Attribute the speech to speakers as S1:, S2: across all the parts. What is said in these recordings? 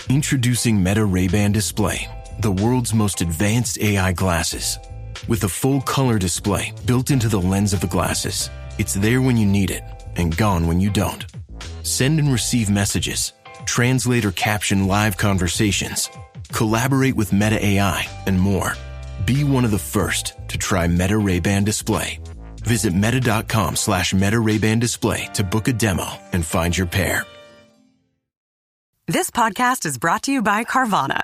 S1: Introducing Meta Ray-Ban Display, the world's most advanced AI glasses. With a full color display built into the lens of the glasses, it's there when you need it and gone when you don't. Send and receive messages, translate or caption live conversations, collaborate with Meta AI, and more. Be one of the first to try Meta Ray-Ban Display. Visit meta.com/Meta Ray-Ban Display to book a demo and find your pair.
S2: This podcast is brought to you by Carvana.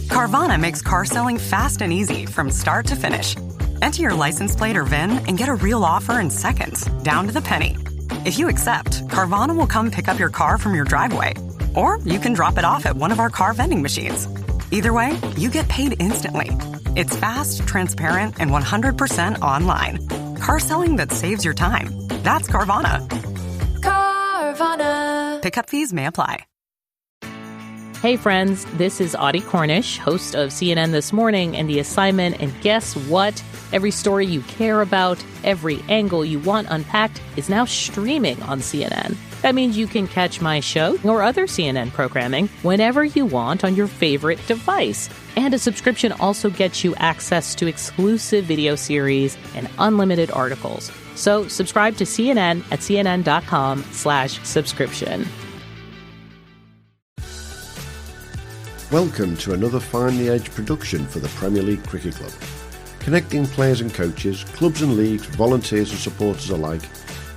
S2: Carvana makes car selling fast and easy from start to finish. Enter your license plate or VIN and get a real offer in seconds, down to the penny. If you accept, Carvana will come pick up your car from your driveway. Or you can drop it off at one of our car vending machines. Either way, you get paid instantly. It's fast, transparent, and 100% online. Car selling that saves your time. That's Carvana.
S3: Carvana.
S2: Pickup fees may apply.
S4: Hey friends, this is Audie Cornish, host of CNN This Morning and The Assignment, and guess what? Every story you care about, every angle you want unpacked is now streaming on CNN. That means you can catch my show or other CNN programming whenever you want on your favorite device. And a subscription also gets you access to exclusive video series and unlimited articles. So subscribe to CNN at cnn.com/subscription.
S5: Welcome to another Finely Edge production for the Premier League Cricket Club. Connecting players and coaches, clubs and leagues, volunteers and supporters alike,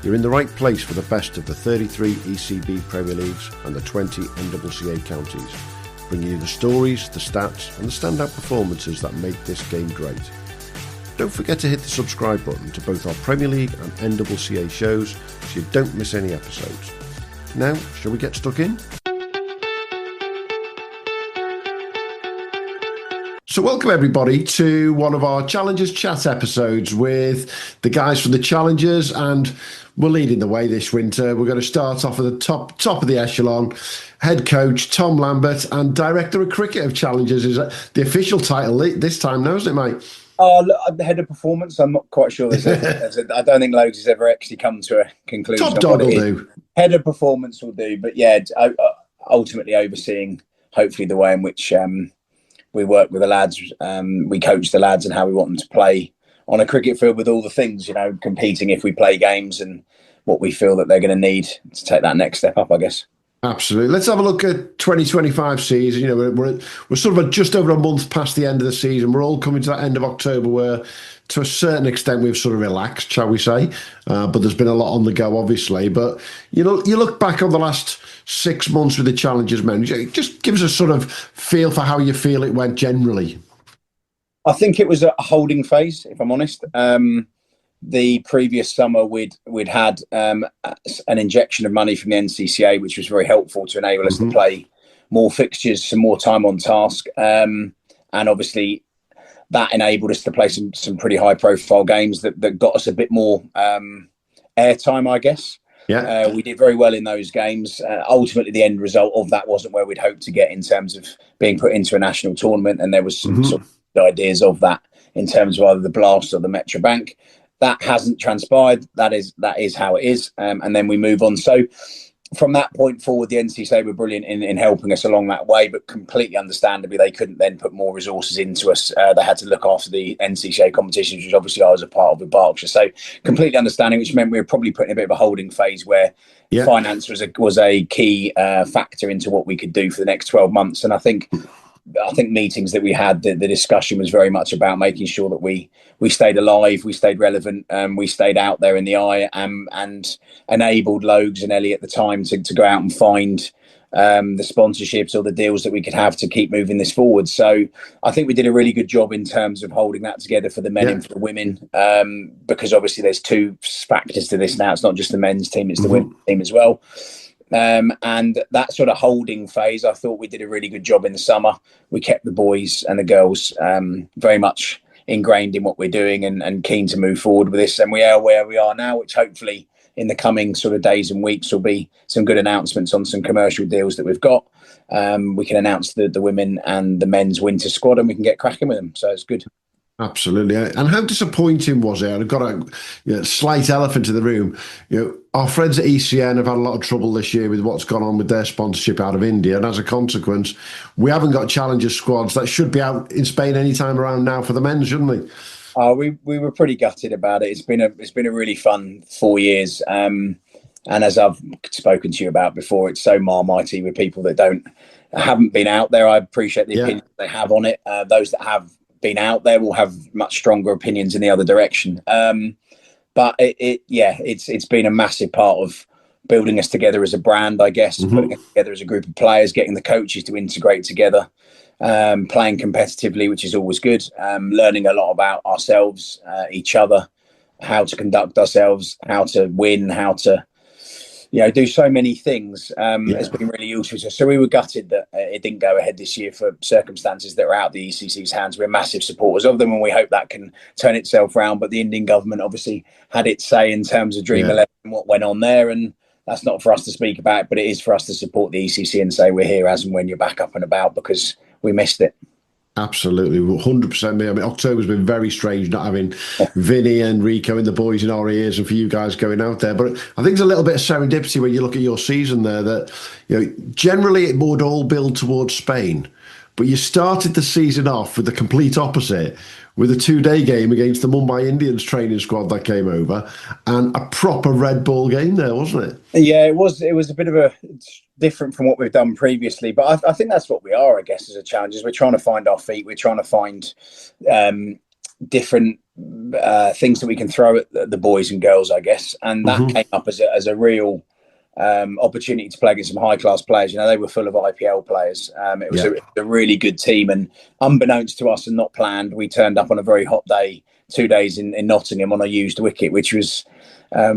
S5: you're in the right place for the best of the 33 ECB Premier Leagues and the 20 NCCA counties, bringing you the stories, the stats and the standout performances that make this game great. Don't forget to hit the subscribe button to both our Premier League and NCCA shows so you don't miss any episodes. Now, shall we get stuck in? So welcome everybody to one of our Challengers Chat episodes with the guys from the Challengers, and we're leading the way this winter. We're going to start off at the top of the echelon. Head coach Tom Lambert and Director of Cricket of Challengers is the official title this time now, isn't it, mate?
S6: Head of performance, I'm not quite sure. I don't think Loads has ever actually come to a conclusion.
S5: Top dog will do.
S6: Head of performance will do, but yeah, ultimately overseeing hopefully the way in which we work with the lads, we coach the lads and how we want them to play on a cricket field with all the things, competing if we play games and what we feel that they're going to need to take that next step up, I guess.
S5: Absolutely. Let's have a look at 2025 season. We're sort of just over a month past the end of the season. We're all coming to that end of October where, to a certain extent, we've sort of relaxed, shall we say. But there's been a lot on the go, obviously. But, you look back on the last 6 months with the Challengers men, just give us a sort of feel for how you feel it went generally.
S6: I think it was a holding phase, if I'm honest. The previous summer, we'd had an injection of money from the NCCA, which was very helpful to enable us to play more fixtures, some more time on task. And obviously, that enabled us to play some pretty high-profile games that got us a bit more airtime, I guess.
S5: Yeah,
S6: we did very well in those games. Ultimately, the end result of that wasn't where we'd hoped to get in terms of being put into a national tournament, and there was some sort of ideas of that in terms of either the Blast or the Metro Bank. That hasn't transpired. That is how it is, and then we move on. So from that point forward, the NCCA were brilliant in helping us along that way, but completely understandably, they couldn't then put more resources into us. They had to look after the NCCA competitions, which obviously I was a part of with Berkshire. So completely understanding, which meant we were probably put in a bit of a holding phase where finance was a key factor into what we could do for the next 12 months. And I think meetings that we had, the discussion was very much about making sure that we stayed alive, we stayed relevant, we stayed out there in the eye, and enabled Logs and Ellie at the time to go out and find the sponsorships or the deals that we could have to keep moving this forward. So I think we did a really good job in terms of holding that together for the men and for the women, because obviously there's two factors to this now. It's not just the men's team, it's the women's team as well. And that sort of holding phase, I thought we did a really good job in the summer. We kept the boys and the girls very much ingrained in what we're doing and keen to move forward with this. And we are where we are now, which hopefully in the coming sort of days and weeks will be some good announcements on some commercial deals that we've got. We can announce the women and the men's winter squad and we can get cracking with them. So it's good.
S5: Absolutely. And how disappointing was it? And I've got a slight elephant in the room. Our friends at ECN have had a lot of trouble this year with what's gone on with their sponsorship out of India. And as a consequence, we haven't got challenger squads that should be out in Spain any time around now for the men, shouldn't we?
S6: We were pretty gutted about it. It's been a really fun 4 years. And as I've spoken to you about before, it's so marmitey with people that haven't been out there. I appreciate the opinion they have on it. Those that have been out there will have much stronger opinions in the other direction. But it's been a massive part of building us together as a brand, I guess, putting us together as a group of players, getting the coaches to integrate together, playing competitively, which is always good, learning a lot about ourselves, each other, how to conduct ourselves, how to win, how to do so many things. Has been really useful. So we were gutted that it didn't go ahead this year for circumstances that were out of the ECC's hands. We're massive supporters of them, and we hope that can turn itself around. But the Indian government obviously had its say in terms of Dream 11 and what went on there, and that's not for us to speak about, but it is for us to support the ECC and say we're here as and when you're back up and about, because we missed it.
S5: Absolutely, 100% me. I mean, October's been very strange not having Vinny and Rico and the boys in our ears, and for you guys going out there. But I think there's a little bit of serendipity when you look at your season there. That generally it would all build towards Spain, but you started the season off with the complete opposite, with a 2-day game against the Mumbai Indians training squad that came over, and a proper Red Bull game there, wasn't it?
S6: Yeah, it was. It was a bit of a different from what we've done previously, but I think that's what we are, I guess, as a challenge. We're trying to find our feet. We're trying to find different things that we can throw at the boys and girls, I guess, and that came up as a real opportunity to play against some high class players. They were full of IPL players. It was a really good team, and unbeknownst to us and not planned, we turned up on a very hot day, 2 days in Nottingham on a used wicket, which was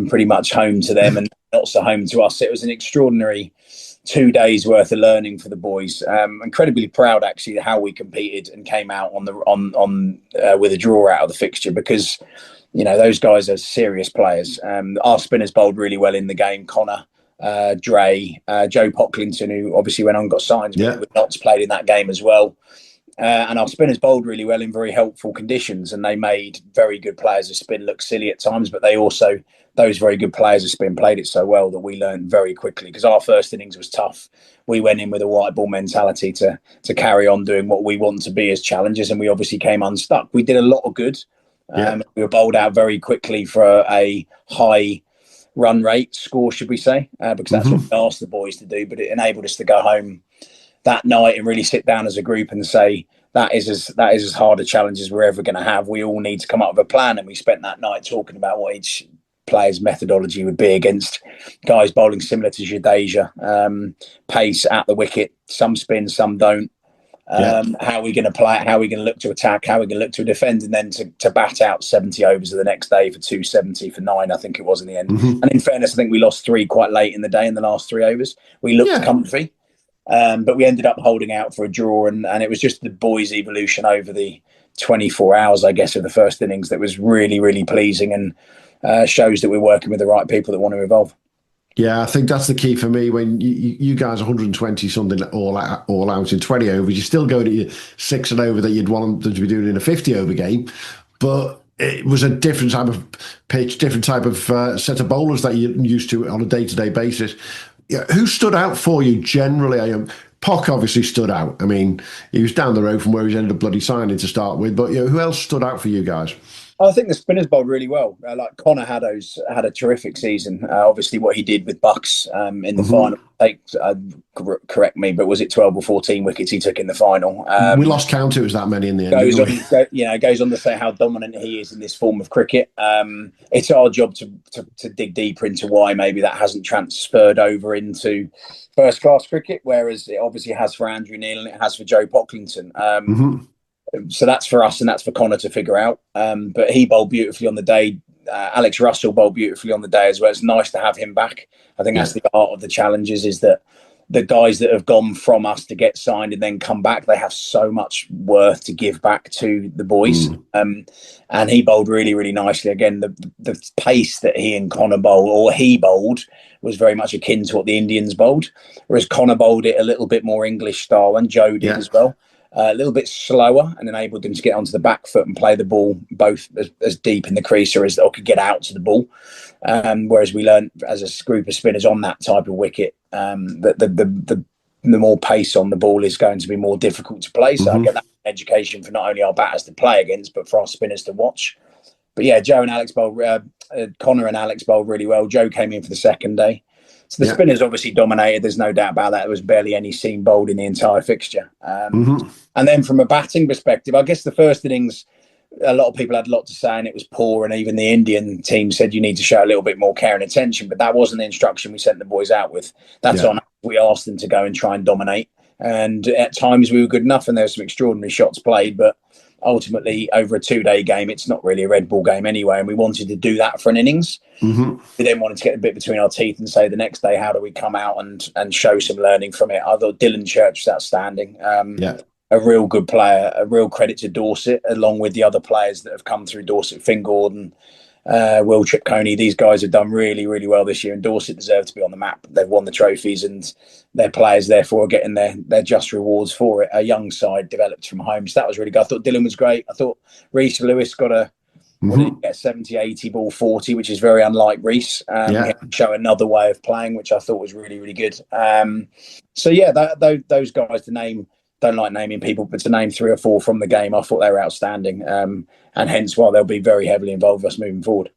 S6: pretty much home to them and not so home to us. It was an extraordinary 2 days worth of learning for the boys. Incredibly proud, actually, how we competed and came out with a draw out of the fixture, because those guys are serious players. Our spinners bowled really well in the game. Connor, Dre, Joe Pocklington, who obviously went on and got signed with Notts, played in that game as well. And our spinners bowled really well in very helpful conditions, and they made very good players of spin look silly at times, but they also, those very good players of spin, played it so well that we learned very quickly, because our first innings was tough. We went in with a white ball mentality to carry on doing what we want to be as challengers, and we obviously came unstuck. We did a lot of good. We were bowled out very quickly for a high run rate score, should we say, because that's what we asked the boys to do, but it enabled us to go home that night and really sit down as a group and say, that is as hard a challenge as we're ever going to have. We all need to come up with a plan. And we spent that night talking about what each player's methodology would be against guys bowling similar to Jadeja, pace at the wicket, some spin, some don't. How are we going to play it? How are we going to look to attack? How are we going to look to defend? And then to bat out 70 overs of the next day for 270 for 9, I think it was in the end. And in fairness, I think we lost 3 quite late in the day in the last 3 overs. We looked comfy. But we ended up holding out for a draw, and it was just the boys' evolution over the 24 hours, I guess, of the first innings that was really, really pleasing, and shows that we're working with the right people that want to evolve.
S5: Yeah, I think that's the key for me. When you guys 120 something all out in 20 overs, you're still going to your 6 and over that you'd want them to be doing in a 50 over game, but it was a different type of pitch, different type of set of bowlers that you're used to on a day-to-day basis. Who stood out for you generally? Pock obviously stood out. I mean, he was down the road from where he's ended up bloody signing to start with. But who else stood out for you guys?
S6: I think the spinners bowled really well. Like Connor had a terrific season. Obviously, what he did with Bucks in the final. Correct me, but was it 12 or 14 wickets he took in the final?
S5: We lost count. It was that many in the end.
S6: Goes on to say how dominant he is in this form of cricket. It's our job to dig deeper into why maybe that hasn't transferred over into first class cricket, whereas it obviously has for Andrew Neil and it has for Joe Pocklington. So that's for us and that's for Connor to figure out. But he bowled beautifully on the day. Alex Russell bowled beautifully on the day as well. It's nice to have him back. I think that's the art of the challenges, is that the guys that have gone from us to get signed and then come back, they have so much worth to give back to the boys. And he bowled really, really nicely. Again, the pace that he and Connor bowled was very much akin to what the Indians bowled, whereas Connor bowled it a little bit more English style, and Joe did as well. a little bit slower, and enabled them to get onto the back foot and play the ball both as deep in the crease or could get out to the ball. Whereas we learned as a group of spinners on that type of wicket that the more pace on the ball is going to be more difficult to play. So I get that education for not only our batters to play against, but for our spinners to watch. But yeah, Joe and Alex bowled, Connor and Alex bowled really well. Joe came in for the second day. So the spinners obviously dominated. There's no doubt about that. There was barely any seam bowled in the entire fixture. And then from a batting perspective, I guess the first innings, a lot of people had a lot to say and it was poor. And even the Indian team said you need to show a little bit more care and attention. But that wasn't the instruction we sent the boys out with. That's on us. We asked them to go and try and dominate. And at times we were good enough and there were some extraordinary shots played. But ultimately, over a 2-day game, it's not really a red ball game anyway. And we wanted to do that for an innings. We then wanted to get a bit between our teeth and say the next day, how do we come out and show some learning from it? I thought Dylan Church was outstanding. A real good player, a real credit to Dorset, along with the other players that have come through Dorset, Finn Gordon, Will Tripconey. These guys have done really, really well this year, and Dorset deserve to be on the map. They've won the trophies, and their players, therefore, are getting their just rewards for it. A young side developed from home, so that was really good. I thought Dylan was great. I thought Reece Lewis got a 70, 80, ball 40, which is very unlike Reece. Show another way of playing, which I thought was really, really good. So yeah, those guys to name. Don't like naming people, but to name 3 or 4 from the game, I thought they were outstanding, and hence why they'll be very heavily involved with us moving forward.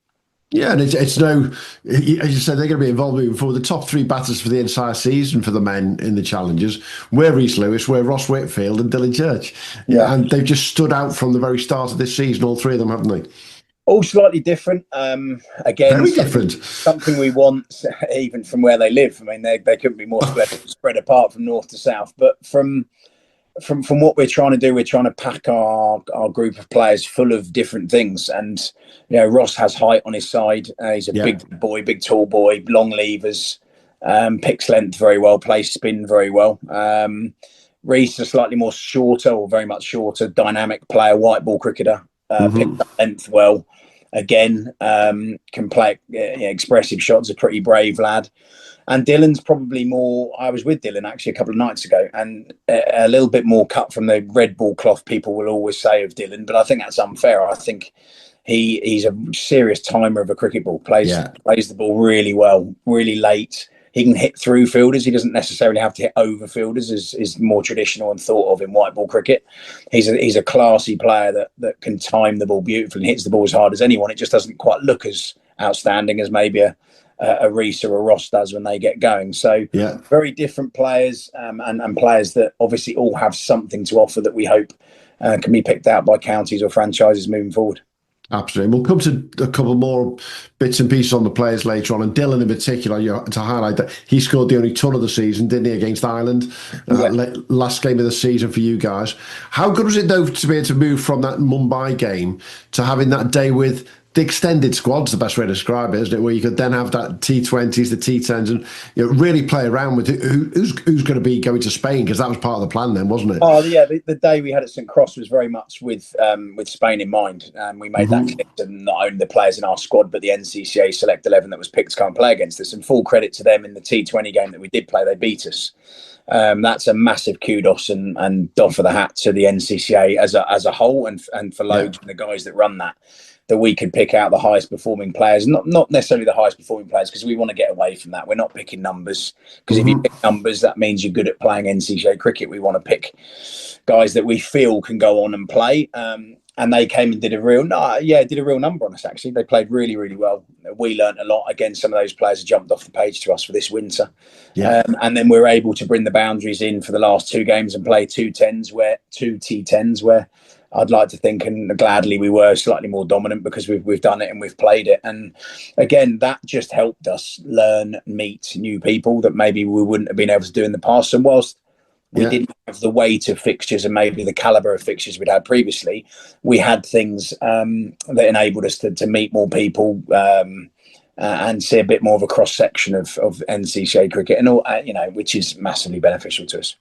S5: Yeah, and it's no, as you said, they're going to be involved moving forward. The top 3 batters for the entire season for the men in the challenges were Reece Lewis, were Ross Whitfield and Dylan Church. And they've just stood out from the very start of this season, all 3 of them, haven't they?
S6: All slightly different. Again,
S5: very different.
S6: Something we want even from where they live. I mean, they couldn't be more spread apart from north to south, but from what we're trying to do, we're trying to pack our group of players full of different things. And, Ross has height on his side. He's a big boy, big tall boy, long levers, picks length very well, plays spin very well. Reece, a slightly more shorter or very much shorter, dynamic player, white ball cricketer, picks up length well. Again, can play expressive shots, a pretty brave lad. And Dylan's probably more, I was with Dylan actually a couple of nights ago, and a little bit more cut from the red ball cloth people will always say of Dylan, but I think that's unfair. I think he's a serious timer of a cricket ball, plays the ball really well, really late. He can hit through fielders. He doesn't necessarily have to hit over fielders, is more traditional and thought of in white ball cricket. He's a classy player that can time the ball beautifully and hits the ball as hard as anyone. It just doesn't quite look as outstanding as maybe a Reece or a Ross does when they get going. So very different players, and players that obviously all have something to offer that we hope can be picked out by counties or franchises moving forward.
S5: Absolutely. We'll come to a couple more bits and pieces on the players later on. And Dylan in particular, to highlight that he scored the only ton of the season, didn't he, against Ireland? Last game of the season for you guys. How good was it, though, to be able to move from that Mumbai game to having that day with the extended squad's the best way to describe it, isn't it? Where you could then have that T20s, the T10s, and really play around with who's going to be going to Spain, because that was part of the plan then, wasn't it?
S6: Oh yeah, the day we had at St Cross was very much with Spain in mind. We made that clear to not only the players in our squad, but the NCCA Select 11 that was picked to come and play against us. And full credit to them in the T20 game that we did play, they beat us. That's a massive kudos and doff of the hat to the NCCA as a whole, and for Logan and the guys that run that we could pick out the highest performing players, not necessarily the highest performing players, because we want to get away from that. We're not picking numbers, because if you pick numbers, that means you're good at playing NCCA cricket. We want to pick guys that we feel can go on and play. And they came and did a real number on us, actually. They played really, really well. We learnt a lot. Again, some of those players jumped off the page to us for this winter. And then we were able to bring the boundaries in for the last 2 games and play 2 T10s, where I'd like to think, and gladly, we were slightly more dominant because we've done it and we've played it. And again, that just helped us learn, meet new people that maybe we wouldn't have been able to do in the past. And whilst we didn't have the weight of fixtures and maybe the calibre of fixtures we'd had previously, we had things that enabled us to meet more people and see a bit more of a cross-section of NCCA cricket, and all, which is massively beneficial to us.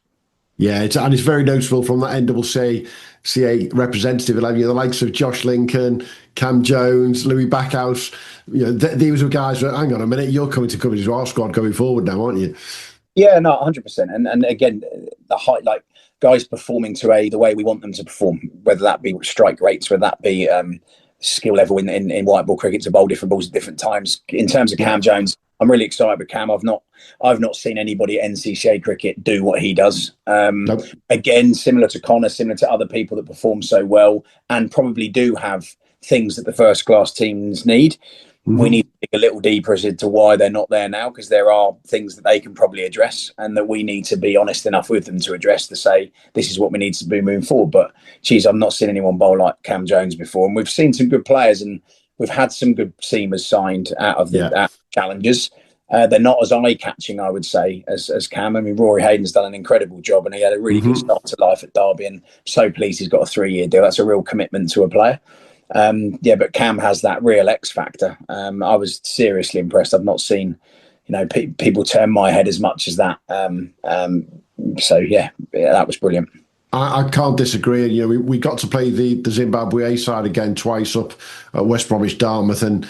S5: Yeah, it's very noticeable from that NCCA representative 11, the likes of Josh Lincoln, Cam Jones, Louis Backhouse. These were guys that, hang on a minute, you're coming to come into our squad going forward now, aren't you?
S6: Yeah, no, 100%. And again, the height, like guys performing to the way we want them to perform, whether that be strike rates, whether that be skill level in white ball cricket to bowl different balls at different times. In terms of Cam Jones, I'm really excited with Cam. I've not seen anybody at NCCA cricket do what he does.
S5: Nope.
S6: Again, similar to Connor, similar to other people that perform so well and probably do have things that the first class teams need. We need to dig a little deeper as to why they're not there now, because there are things that they can probably address and that we need to be honest enough with them to address, to say this is what we need to be moving forward. But geez, I've not seen anyone bowl like Cam Jones before, and we've seen some good players and we've had some good seamers signed out of the challengers. They're not as eye-catching, I would say, as Cam. I mean, Rory Hayden's done an incredible job and he had a really good start to life at Derby, and so pleased he's got a 3-year deal. That's a real commitment to a player. But Cam has that real X factor. I was seriously impressed. I've not seen, people turn my head as much as that. That was brilliant.
S5: I can't disagree. We got to play the Zimbabwe A side again twice up at West Bromwich Dartmouth, and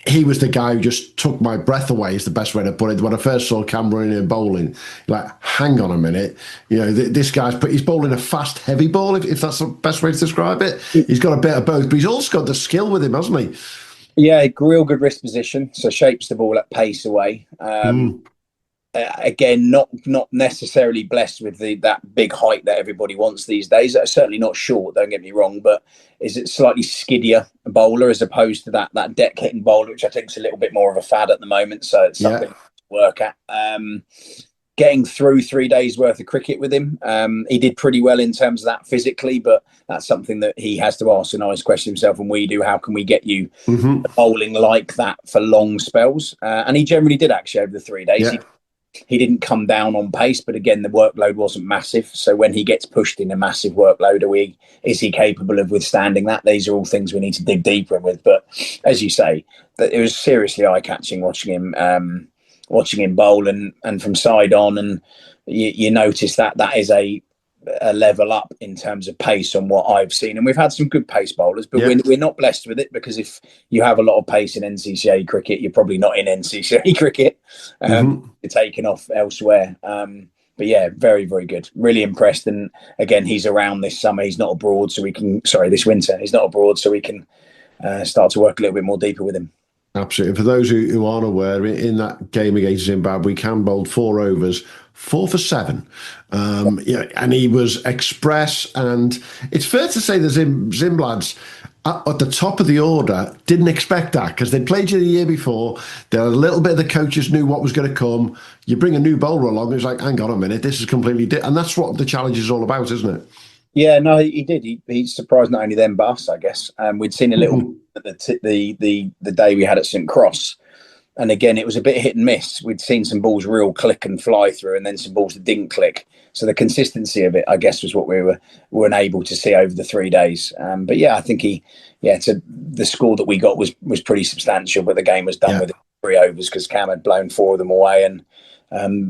S5: he was the guy who just took my breath away, is the best way to put it. When I first saw Cam running and bowling, like, hang on a minute, this he's bowling a fast, heavy ball, if that's the best way to describe it. He's got a bit of both, but he's also got the skill with him, hasn't he?
S6: Yeah, real good wrist position, so shapes the ball at pace away. Again, not necessarily blessed with that big height that everybody wants these days. Certainly not short, don't get me wrong, but is it slightly skiddier bowler as opposed to that deck hitting bowler, which I think is a little bit more of a fad at the moment. So it's something to work at. Getting through 3 days worth of cricket with him, he did pretty well in terms of that physically, but that's something that he has to ask an honest question himself, and we do. How can we get you bowling like that for long spells? And he generally did, actually, over the 3 days. He didn't come down on pace, but again, the workload wasn't massive. So when he gets pushed in a massive workload, is he capable of withstanding that? These are all things we need to dig deeper in with. But as you say, that it was seriously eye-catching watching him bowl and from side on, and you notice that is a level up in terms of pace on what I've seen. And we've had some good pace bowlers, but we're not blessed with it, because if you have a lot of pace in NCCA cricket, you're probably not in NCCA cricket. You're taken off elsewhere. But yeah, very, very good. Really impressed. And again, he's around this summer. He's not abroad, this winter. He's not abroad, so we can start to work a little bit more deeper with him.
S5: Absolutely. For those who aren't aware, in that game against Zimbabwe, Cam bowled 4 overs, 4 for 7. And he was express. And it's fair to say the Zim lads at the top of the order didn't expect that, because they'd played you the year before. A little bit of the coaches knew what was going to come. You bring a new bowler along, it's like, hang on a minute, this is completely different. And that's what the challenge is all about, isn't it?
S6: Yeah, no, he did. He surprised not only them but us, I guess. We'd seen a little the day we had at St Cross, and again it was a bit hit and miss. We'd seen some balls real click and fly through, and then some balls that didn't click. So the consistency of it, I guess, was what we weren't able to see over the 3 days. But yeah, I think the score that we got was pretty substantial, but the game was done with 3 overs because Cam had blown 4 of them away, and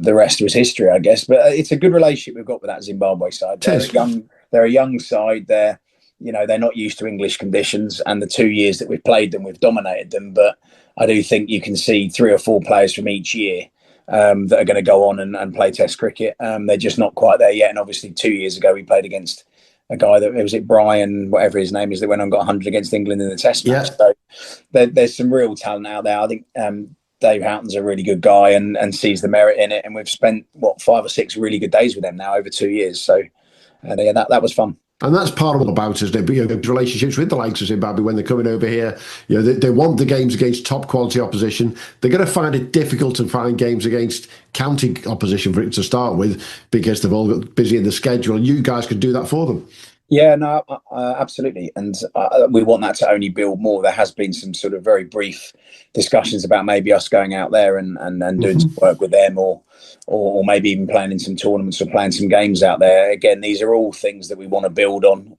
S6: the rest was history, I guess. But it's a good relationship we've got with that Zimbabwe side. They're a young side. They're not used to English conditions, and the 2 years that we've played them, we've dominated them. But I do think you can see 3 or 4 players from each year that are going to go on and play Test cricket. They're just not quite there yet. And obviously 2 years ago, we played against a guy Brian, whatever his name is, that went on and got 100 against England in the Test match. So there's some real talent out there. I think Dave Houghton's a really good guy and sees the merit in it. And we've spent 5 or 6 really good days with them now over 2 years. So that was fun.
S5: And that's part of what about, isn't it? Relationships with the likes of Zimbabwe when they're coming over here. They want the games against top quality opposition. They're going to find it difficult to find games against county opposition for it to start with, because they've all got busy in the schedule, and you guys could do that for them.
S6: Yeah, no, absolutely. And we want that to only build more. There has been some sort of very brief discussions about maybe us going out there and doing some work with them, or maybe even playing in some tournaments or playing some games out there. Again, these are all things that we want to build on.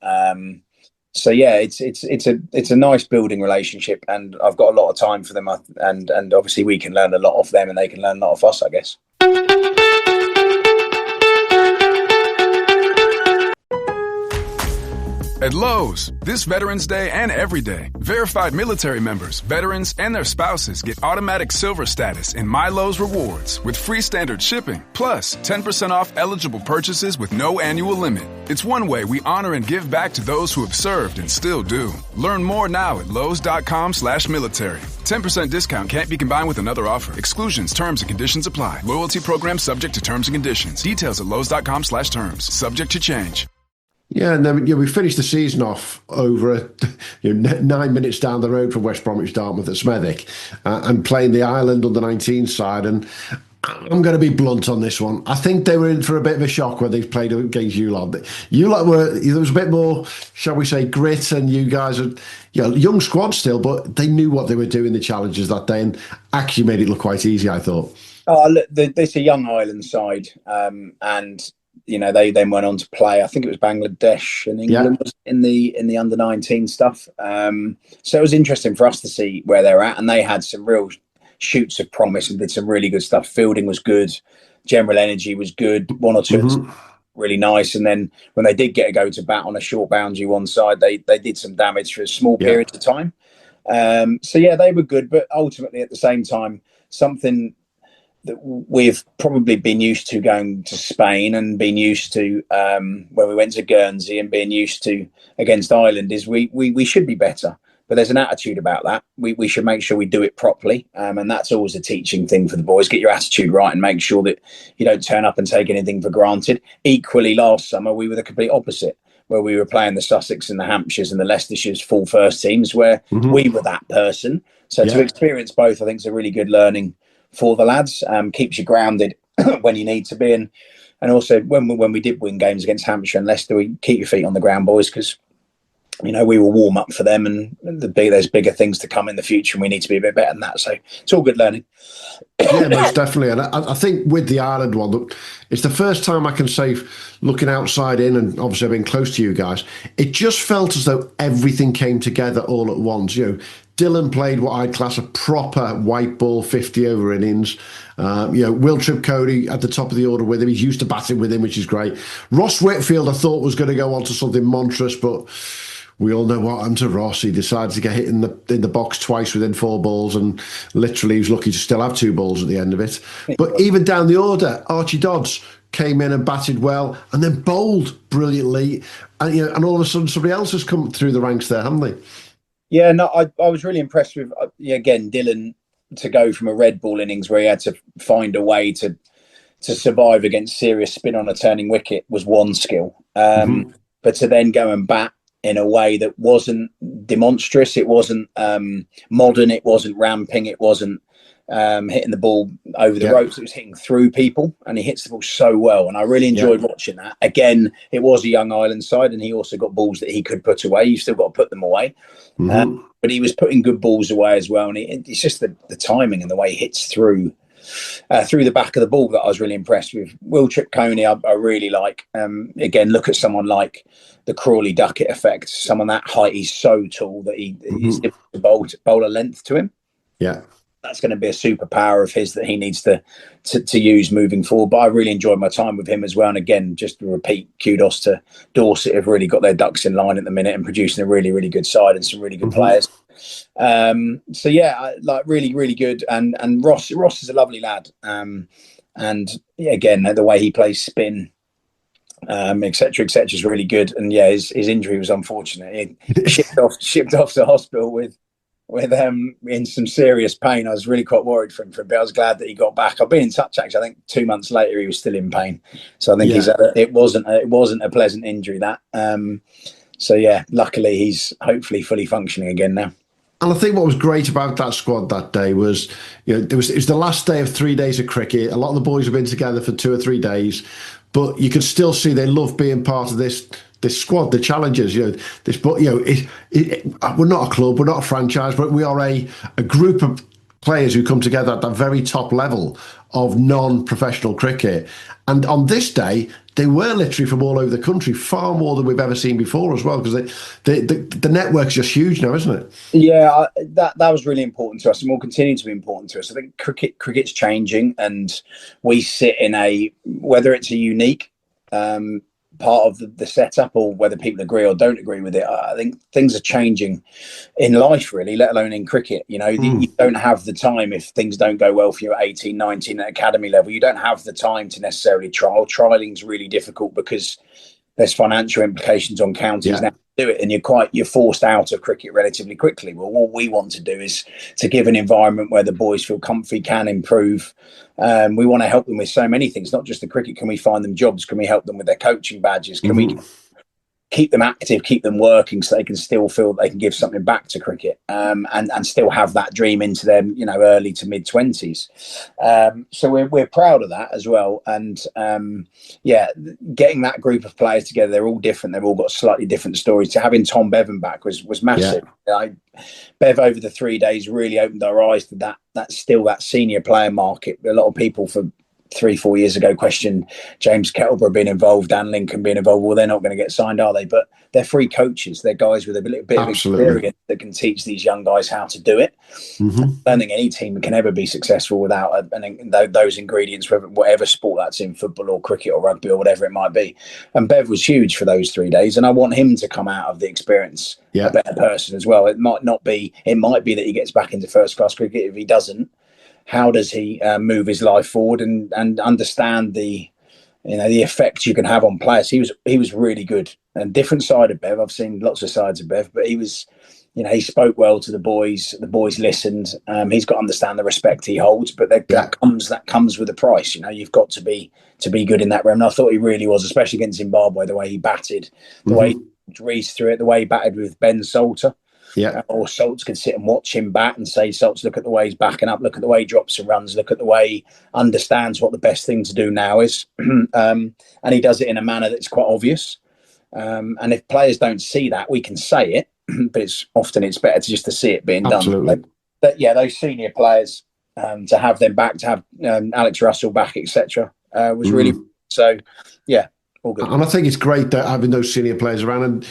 S6: So yeah, it's a nice building relationship, and I've got a lot of time for them. And obviously we can learn a lot off them, and they can learn a lot off us, I guess.
S3: At At Lowe's, this Veterans Day and every day, verified military members, veterans, and their spouses get automatic silver status in My Lowe's Rewards with free standard shipping, plus 10% off eligible purchases with no annual limit. It's one way we honor and give back to those who have served and still do. Learn more now at Lowe's.com/military. 10% discount can't be combined with another offer. Exclusions, terms, and conditions apply. Loyalty program subject to terms and conditions. Details at Lowe's.com/terms. Subject to change.
S5: Yeah, and then we finished the season off over 9 minutes down the road from West Bromwich Dartmouth at Smethwick and playing the Ireland under-19 side. And I'm going to be blunt on this one. I think they were in for a bit of a shock when they played against you lot. You lot there was a bit more, shall we say, grit, and you guys are young squad still, but they knew what they were doing, the challenges that day, and actually made it look quite easy, I thought.
S6: Oh, look, it's a young Ireland side, and they then went on to play. I think it was Bangladesh and England was in the under-19 stuff. So it was interesting for us to see where they're at, and they had some real shoots of promise and did some really good stuff. Fielding was good, general energy was good, one or two really nice, and then when they did get a go to bat on a short boundary one side, they did some damage for a small period of time. So they were good, but ultimately at the same time, something that we've probably been used to going to Spain and been used to when we went to Guernsey and being used to against Ireland is we should be better. But there's an attitude about that. We should make sure we do it properly. And that's always a teaching thing for the boys. Get your attitude right and make sure that you don't turn up and take anything for granted. Equally, last summer, we were the complete opposite, where we were playing the Sussex and the Hampshires and the Leicestershire's full first teams, where we were that person. So to experience both, I think is a really good learning for the lads. Keeps you grounded when you need to be. And also, when we did win games against Hampshire and Leicester, we keep your feet on the ground, boys, because we will warm up for them, and there's bigger things to come in the future, and we need to be a bit better than that. So it's all good learning.
S5: Yeah, most definitely. And I think with the Ireland one, look, it's the first time I can say, looking outside in, and obviously I've been close to you guys, it just felt as though everything came together all at once. Dylan played what I'd class a proper white ball 50 over innings. Will Tripcody at the top of the order with him. He's used to batting with him, which is great. Ross Whitfield, I thought, was going to go on to something monstrous, but we all know what happened to Ross. He decided to get hit in the box twice within 4 balls, and literally he was lucky to still have 2 balls at the end of it. But even down the order, Archie Dodds came in and batted well, and then bowled brilliantly, and all of a sudden somebody else has come through the ranks there, haven't they?
S6: Yeah, no, I was really impressed with again Dylan, to go from a red ball innings where he had to find a way to survive against serious spin on a turning wicket was one skill, but to then go and bat in a way that wasn't demonstrous, it wasn't modern, it wasn't ramping, it wasn't hitting the ball over the ropes, it was hitting through people, and he hits the ball so well, and I really enjoyed watching that. Again, it was a young Ireland side, and he also got balls that he could put away. You've still got to put them away, but he was putting good balls away as well, and it's just the timing and the way he hits through the back of the ball that I was really impressed with. Will Tripcody, I really like. Again, look at someone like the Crawley Duckett effect. Someone that height, he's so tall that he's difficult to bowl a length to him. Yeah, that's going to be a superpower of his that he needs to use moving forward. But I really enjoyed my time with him as well. And again, just to repeat, kudos to Dorset, have really got their ducks in line at the minute and producing a really, really good side and some really good players. So yeah, like really, really good. And Ross is a lovely lad. And again, the way he plays spin, etc., is really good. And yeah, his injury was unfortunate. He shipped off to hospital with in some serious pain. I was really quite worried for him but I was glad that he got back. I've been in touch actually. I think 2 months later he was still in pain. So I think it wasn't a pleasant injury that. So yeah, luckily he's hopefully fully functioning again now.
S5: And I think what was great about that squad that day was, it was the last day of 3 days of cricket. A lot of the boys have been together for 2 or 3 days, but you could still see they love being part of this squad, the challengers. We're not a club, we're not a franchise, but we are a group of players who come together at the very top level of non-professional cricket. And on this day, they were literally from all over the country, far more than we've ever seen before as well, because the network's just huge now, isn't it?
S6: Yeah, that was really important to us and will continue to be important to us. I think cricket's changing, and we sit in whether it's a unique part of the setup, or whether people agree or don't agree with it. I think things are changing in life, really, let alone in cricket. You don't have the time if things don't go well for you at 18, 19 at academy level. You don't have the time to necessarily trial. Trialing's really difficult because there's financial implications on counties now to do it, and you're forced out of cricket relatively quickly. Well, what we want to do is to give an environment where the boys feel comfy, can improve. We want to help them with so many things, not just the cricket. Can we find them jobs? Can we help them with their coaching badges? Can we keep them active, keep them working, so they can still feel they can give something back to cricket, and still have that dream into their early to mid 20s. So we're proud of that as well. And getting that group of players together, they're all different. They've all got slightly different stories. So having Tom Bevan back was massive. Bev over the 3 days really opened our eyes to that senior player market. A lot of people for 3-4 years ago questioned James Kettleborough being involved, Dan Lincoln being involved. Well, they're not going to get signed, are they? But they're free coaches. They're guys with a little bit of experience that can teach these young guys how to do it. I don't think any team can ever be successful without those ingredients, whatever sport that's in, football or cricket or rugby or whatever it might be. And Bev was huge for those 3 days, and I want him to come out of the experience a better person as well. It might be that he gets back into first class cricket. If he doesn't, how does he move his life forward and understand the effect you can have on players? He was really good, and different side of Bev. I've seen lots of sides of Bev, but he was, he spoke well to the boys. The boys listened. He's got to understand the respect he holds, but that comes with a price. You've got to be good in that realm. And I thought he really was, especially against Zimbabwe. The way he batted, the way he Reese through it, the way he batted with Ben Salter. Or Salts could sit and watch him bat and say, Salts, look at the way he's backing up, look at the way he drops and runs, look at the way he understands what the best thing to do now is. And he does it in a manner that's quite obvious. And if players don't see that, we can say it, but it's better just to see it being done. But those senior players, to have them back, to have Alex Russell back, etc., was really so. All good.
S5: And I think it's great that having those senior players around. And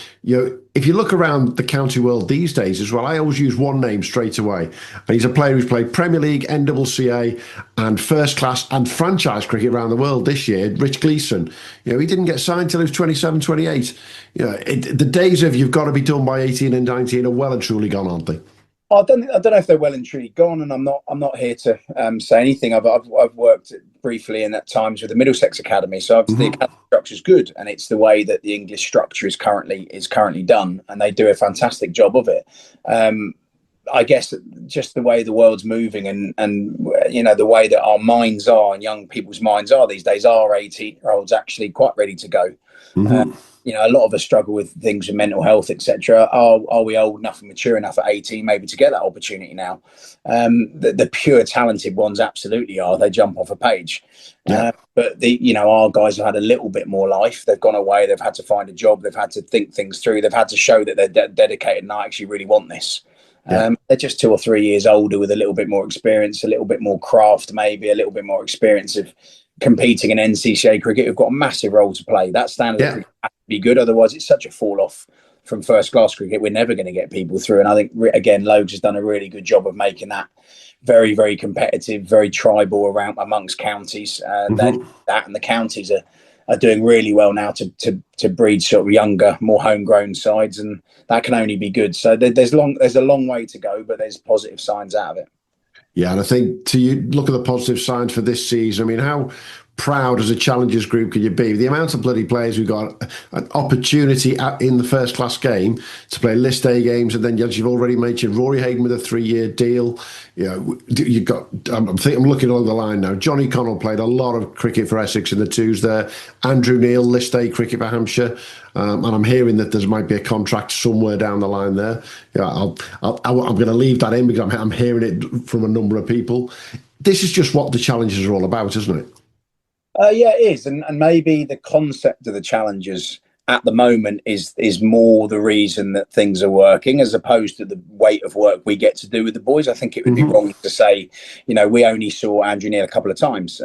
S5: if you look around the county world these days as well, I always use one name straight away, and he's a player who's played Premier League, NCCA, and first class and franchise cricket around the world this year. Rich Gleeson. He didn't get signed till he was 27, 28. The days of you've got to be done by 18 and 19 are well and truly gone, aren't they?
S6: I don't know if they're well and truly gone, and I'm not here to say anything. I've worked briefly in at times with the Middlesex Academy, so the academy structure is good, and it's the way that the English structure is currently done, and they do a fantastic job of it. I guess just the way the world's moving, and the way that our minds are and young people's minds are these days, are 18-year-olds actually quite ready to go. A lot of us struggle with things with mental health, etc. Are we old enough and mature enough at 18 maybe to get that opportunity now? The pure talented ones absolutely are. They jump off a page. But our guys have had a little bit more life. They've gone away. They've had to find a job. They've had to think things through. They've had to show that they're dedicated and I actually really want this. They're just 2 or 3 years older with a little bit more experience, a little bit more craft, maybe a little bit more experience of competing in NCCA cricket. Who've got a massive role to play. That standard of cricket has to be good. Otherwise, it's such a fall off from first class cricket. We're never going to get people through. And I think, again, Logue has done a really good job of making that very, very competitive, very tribal around amongst counties. And the counties are doing really well now to breed sort of younger, more homegrown sides, and that can only be good. So there's a long way to go, but there's positive signs out of it.
S5: Yeah, and I think to you look at the positive signs for this season. I mean, how proud as a Challengers group could you be? The amount of bloody players who got an opportunity in the first class game to play list A games, and then as you've already mentioned, Rory Hayden with a 3-year deal. You got. I'm looking along the line now. Johnny Connell played a lot of cricket for Essex in the twos there. Andrew Neil, list A cricket for Hampshire. And I'm hearing that there might be a contract somewhere down the line there. I'm going to leave that in because I'm hearing it from a number of people. This is just what the Challengers are all about, isn't it?
S6: It is, and maybe the concept of the Challengers at the moment is more the reason that things are working, as opposed to the weight of work we get to do with the boys. I think it would be wrong to say, we only saw Andrew Neil a couple of times.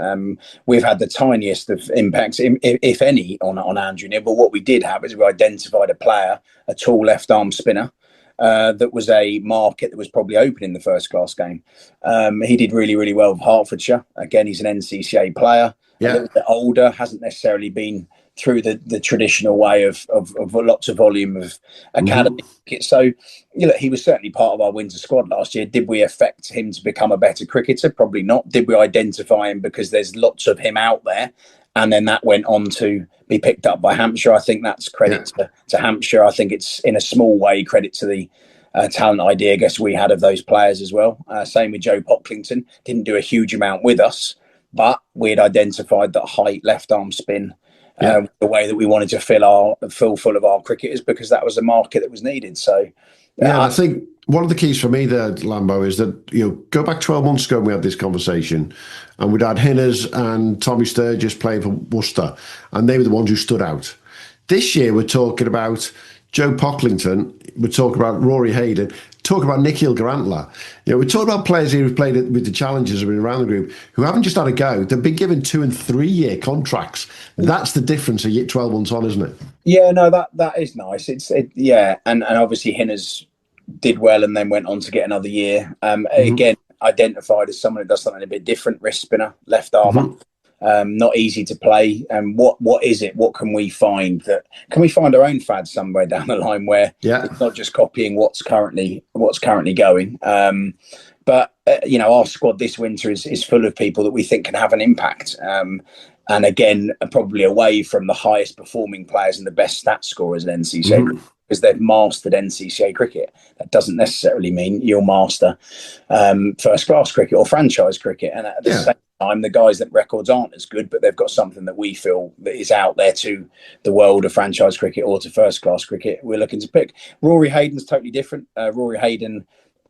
S6: We've had the tiniest of impacts, if any, on Andrew Neil. But what we did have is we identified a player, a tall left-arm spinner, that was a market that was probably open in the first class game. He did really, really well with Hertfordshire. Again, he's an NCCA player. A little bit older, hasn't necessarily been through the traditional way of lots of volume of academy cricket. So, he was certainly part of our winter squad last year. Did we affect him to become a better cricketer? Probably not. Did we identify him because there's lots of him out there? And then that went on to be picked up by Hampshire. I think that's credit to Hampshire. I think it's in a small way credit to the talent idea, I guess, we had of those players as well. Same with Joe Pocklington. Didn't do a huge amount with us, but we had identified that height, left arm spin, the way that we wanted to fill full of our cricketers, because that was a market that was needed. So,
S5: I think one of the keys for me there, Lambo, is that, go back 12 months ago and we had this conversation, and we'd had Hinners and Tommy Sturgis playing for Worcester, and they were the ones who stood out. This year, we're talking about Joe Pocklington, we're talking about Rory Hayden, talking about Nikhil Garantla. We're talking about players who've played with the Challengers and been around the group who haven't just had a go. They've been given 2 and 3 year contracts. That's the difference 12 months on, isn't it?
S6: Yeah, no, that is nice. And obviously Hinners did well and then went on to get another year. Again, identified as someone who does something a bit different, wrist spinner, left armour. Not easy to play. And what is it? What can we find? Can we find our own fad somewhere down the line where it's not just copying what's currently going? But our squad this winter is full of people that we think can have an impact. And again, probably away from the highest performing players and the best stat scorers in NCCA, because they've mastered NCCA cricket. That doesn't necessarily mean you'll master first class cricket or franchise cricket. And at the same time, the guys that records aren't as good, but they've got something that we feel that is out there to the world of franchise cricket or to first class cricket we're looking to pick. Rory Hayden's totally different. Rory Hayden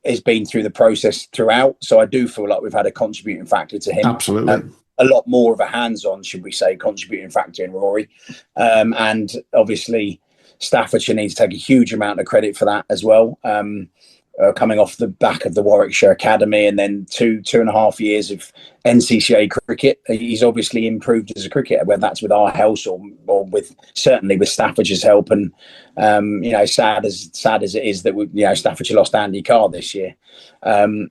S6: has been through the process throughout, so I do feel like we've had a contributing factor to him.
S5: Absolutely.
S6: A lot more of a hands-on, should we say, contributing factor in Rory. And obviously Staffordshire needs to take a huge amount of credit for that as well. Coming off the back of the Warwickshire Academy and then two and a half years of NCCA cricket, he's obviously improved as a cricketer, whether that's with our help or with certainly with Staffordshire's help. And sad as it is that Staffordshire lost Andy Carr this year. The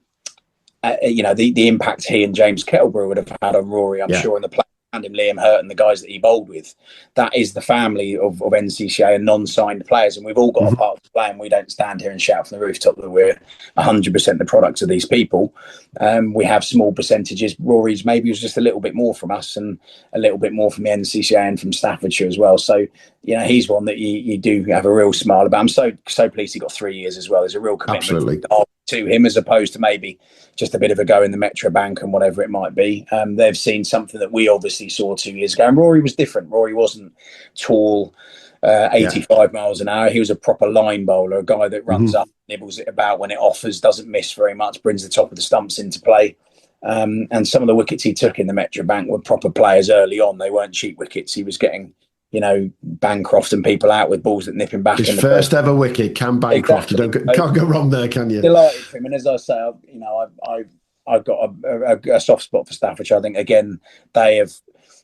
S6: impact he and James Kettlebrew would have had on Rory, I'm sure, and the players around him, Liam Hurt and the guys that he bowled with. That is the family of NCCA and non-signed players, and we've all got a part to play, and we don't stand here and shout from the rooftop that we're 100% the products of these people. We have small percentages. Rory's maybe was just a little bit more from us and a little bit more from the NCCA and from Staffordshire as well. So, he's one that you do have a real smile about. I'm so pleased he got 3 years as well. There's a real commitment to him, as opposed to maybe just a bit of a go in the Metro Bank and whatever it might be. They've seen something that we obviously saw 2 years ago. And Rory was different. Rory wasn't tall, 85 miles an hour. He was a proper line bowler, a guy that runs up, nibbles it about when it offers, doesn't miss very much, brings the top of the stumps into play. And some of the wickets he took in the Metro Bank were proper players early on. They weren't cheap wickets. He was getting Bancroft and people out with balls that nip him back.
S5: His first ever wicket, Cam Bancroft.
S6: Exactly.
S5: You can't go wrong there, can you?
S6: Delighted for him. And as I say, I've got a soft spot for Staffordshire. I think, again, they have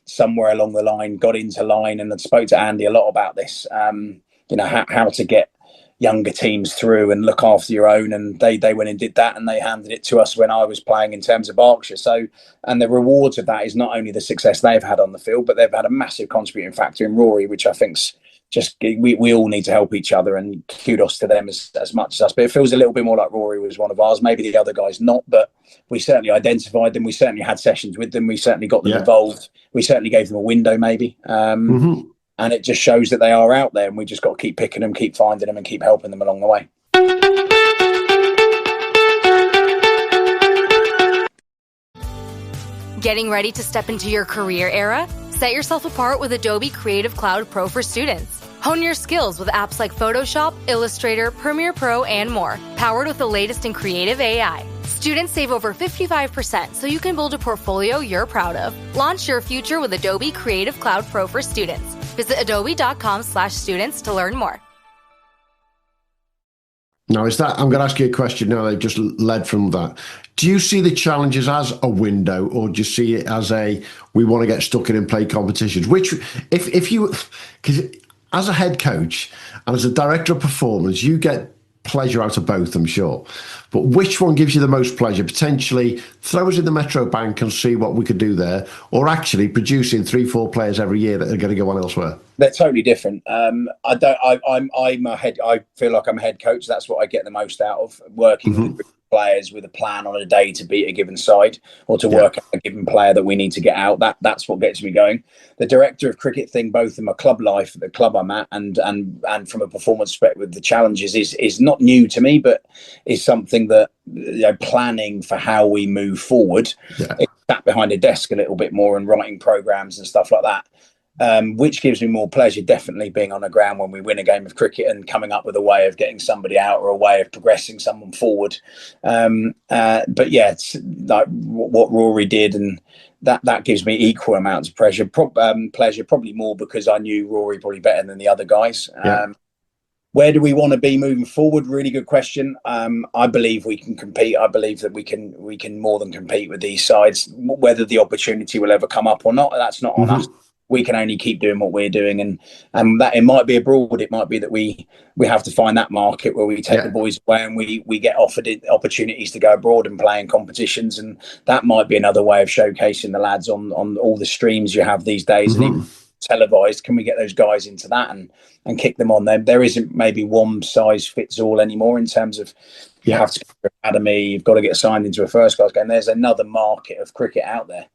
S6: somewhere along the line got into line, and I spoke to Andy a lot about this, how to get younger teams through and look after your own, and they went and did that, and they handed it to us when I was playing in terms of Berkshire. So, and the rewards of that is not only the success they've had on the field, but they've had a massive contributing factor in Rory, which I think's just we all need to help each other, and kudos to them as much as us. But it feels a little bit more like Rory was one of ours, maybe the other guys not, but we certainly identified them, we certainly had sessions with them, we certainly got them involved, we certainly gave them a window maybe. And it just shows that they are out there, and we just got to keep picking them, keep finding them, and keep helping them along the way.
S7: Getting ready to step into your career era? Set yourself apart with Adobe Creative Cloud Pro for students. Hone your skills with apps like Photoshop, Illustrator, Premiere Pro, and more, powered with the latest in creative AI. Students save over 55%, so you can build a portfolio you're proud of. Launch your future with Adobe Creative Cloud Pro for students. Visit adobe.com/students to learn more.
S5: Now, I'm going to ask you a question now that just led from that. Do you see the challenges as a window, or do you see it as we want to get stuck in and play competitions? Which, if you, because as a head coach and as a director of performance, you get pleasure out of both, I'm sure. But which one gives you the most pleasure? Potentially throw us in the Metro Bank and see what we could do there, or actually producing 3-4 players every year that are going to go on elsewhere?
S6: They're totally different. I'm a head. I feel like I'm a head coach. That's what I get the most out of, working with players with a plan on a day to beat a given side or to work out a given player that we need to get out. That's what gets me going. The director of cricket thing, both in my club life, the club I'm at, and from a performance perspective with the challenges is not new to me, but is something that, planning for how we move forward. It's sat behind a desk a little bit more and writing programs and stuff like that. Which gives me more pleasure, definitely being on the ground when we win a game of cricket and coming up with a way of getting somebody out or a way of progressing someone forward. But yeah, it's like what Rory did, and that gives me equal amounts of pleasure, probably more because I knew Rory probably better than the other guys. Where do we want to be moving forward? Really good question. I believe we can compete. I believe that we can more than compete with these sides. Whether the opportunity will ever come up or not, that's not on us. We can only keep doing what we're doing, and that it might be abroad. It might be that we have to find that market where we take the boys away and we get offered opportunities to go abroad and play in competitions, and that might be another way of showcasing the lads on all the streams you have these days and even televised. Can we get those guys into that and kick them on them? There isn't maybe one size fits all anymore in terms of you have to go to academy, you've got to get signed into a first class game. There's another market of cricket out there,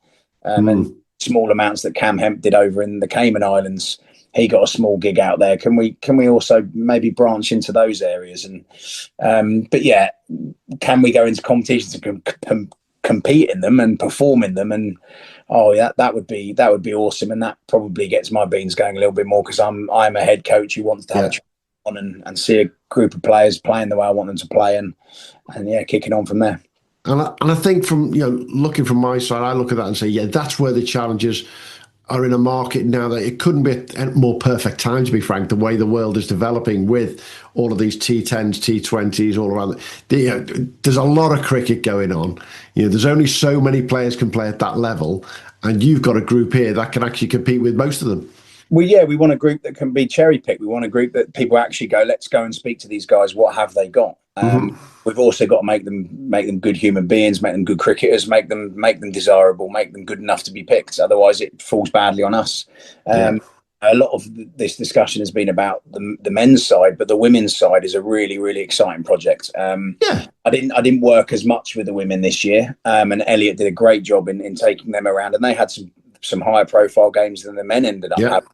S6: and small amounts that Cam Hemp did over in the Cayman Islands. He got a small gig out there. Can we also maybe branch into those areas? And but yeah, can we go into competitions and compete in them and perform in them? And that would be awesome. And that probably gets my beans going a little bit more, because I'm a head coach who wants to have on and see a group of players playing the way I want them to play, and kicking on from there.
S5: And I think from looking from my side, I look at that and say, that's where the challenges are in a market now that it couldn't be a more perfect time, to be frank, the way the world is developing with all of these T10s, T20s all around. There's a lot of cricket going on. There's only so many players can play at that level, and you've got a group here that can actually compete with most of them.
S6: Well, we want a group that can be cherry picked. We want a group that people actually go, let's go and speak to these guys. What have they got? We've also got to make them good human beings, make them good cricketers, make them desirable, make them good enough to be picked. Otherwise, it falls badly on us. A lot of this discussion has been about the men's side, but the women's side is a really, really exciting project. I didn't work as much with the women this year, and Elliot did a great job in taking them around, and they had some higher profile games than the men ended up having.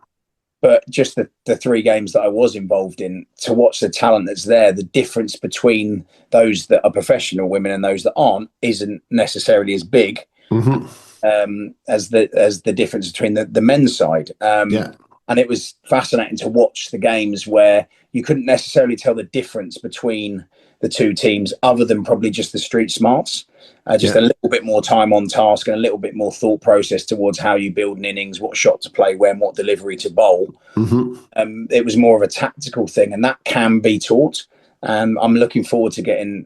S6: But just the 3 games that I was involved in, to watch the talent that's there, the difference between those that are professional women and those that aren't isn't necessarily as big as the difference between the men's side. And it was fascinating to watch the games where you couldn't necessarily tell the difference between the two teams, other than probably just the street smarts. A little bit more time on task and a little bit more thought process towards how you build an innings, what shot to play when, what delivery to bowl. It was more of a tactical thing, and that can be taught. I'm looking forward to getting,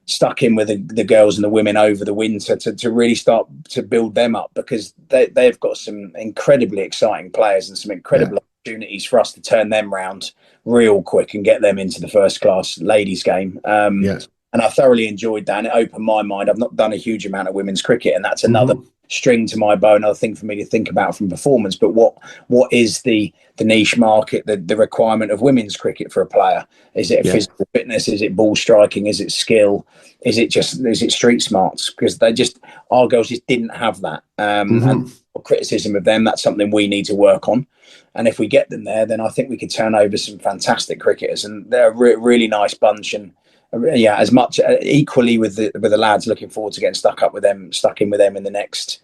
S6: stuck in with the girls and the women over the winter to really start to build them up, because they've got some incredibly exciting players and some incredible opportunities for us to turn them round real quick and get them into the first class ladies game. And I thoroughly enjoyed that, and it opened my mind. I've not done a huge amount of women's cricket, and that's another string to my bow, another thing for me to think about from performance. But what is the niche market, the requirement of women's cricket for a player? Is it physical fitness? Is it ball striking? Is it skill? Is it street smarts? Because our girls just didn't have that. And criticism of them, that's something we need to work on. And if we get them there, then I think we could turn over some fantastic cricketers, and they're a really nice bunch. And as much equally with the lads, looking forward to getting stuck in with them in the next